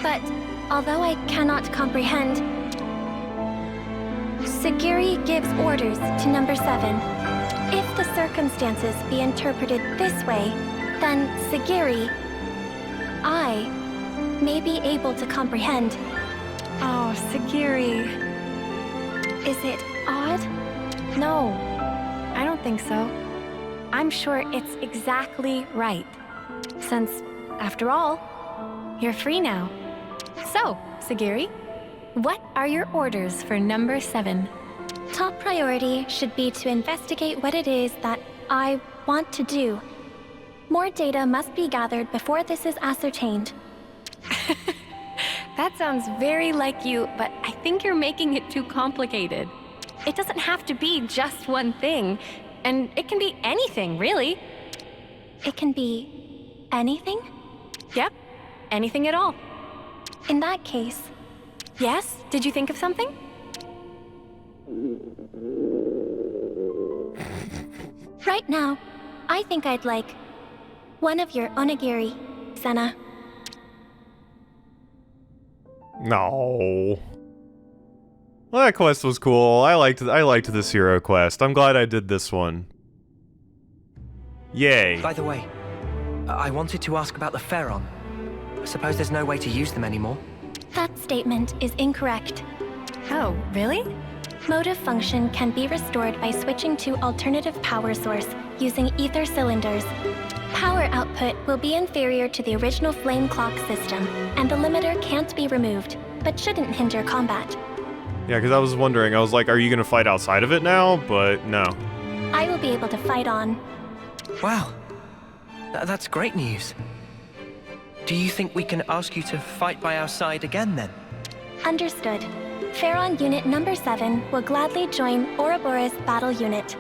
But although I cannot comprehend, Sagiri gives orders to Number 7. If the circumstances be interpreted this way, then Sagiri, I may be able to comprehend. Oh, Sagiri. Is it odd? No, I don't think so. I'm sure it's exactly right. Since, after all, you're free now. So, Sagiri, What are your orders for number 7? Top priority should be to investigate what it is that I want to do. More data must be gathered before this is ascertained. That sounds very like you, but I think you're making it too complicated. It doesn't have to be just one thing, and it can be anything, really. It can be anything? Yep, anything at all. In that case... Yes? Did you think of something? Right now, I think I'd like one of your onigiri, Senna. No. Well, that quest was cool. I liked this hero quest. I'm glad I did this one. Yay. By the way, I wanted to ask about the Pharaon. I suppose there's no way to use them anymore. That statement is incorrect. Oh, really? Motive function can be restored by switching to alternative power source using ether cylinders. Power output will be inferior to the original flame clock system, and the limiter can't be removed, but shouldn't hinder combat. Yeah, because I was wondering, I was like, are you going to fight outside of it now? But no. I will be able to fight on. Wow. That's great news. Do you think we can ask you to fight by our side again, then? Understood. Pharaon Unit Number 7 will gladly join Ouroboros Battle Unit.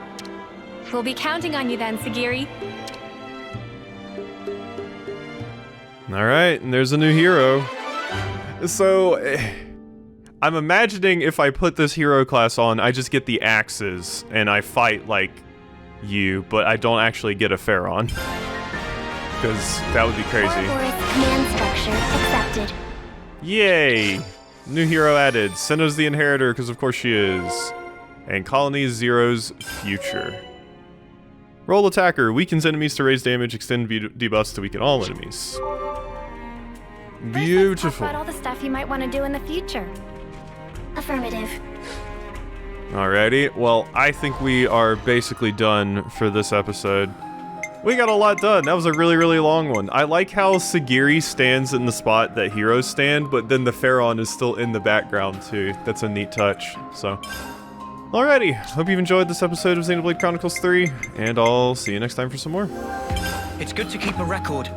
We'll be counting on you then, Sagiri. Alright, and there's a new hero. So, I'm imagining if I put this hero class on, I just get the axes, and I fight like you, but I don't actually get a Pharaon. Because that would be crazy. Ouroboros command structure accepted. Yay! New hero added. Senna's the inheritor, because of course she is. And Colony Zero's future. Roll attacker. Weakens enemies to raise damage, extend debuffs to weaken all enemies. Beautiful. Let's talk about all the stuff you might want to do in the future. Affirmative. Alrighty. Well, I think we are basically done for this episode. We got a lot done. That was a really, really long one. I like how Sagiri stands in the spot that heroes stand, but then the Pharaon is still in the background too. That's a neat touch. So, alrighty. Hope you've enjoyed this episode of Xenoblade Chronicles 3, and I'll see you next time for some more. It's good to keep a record.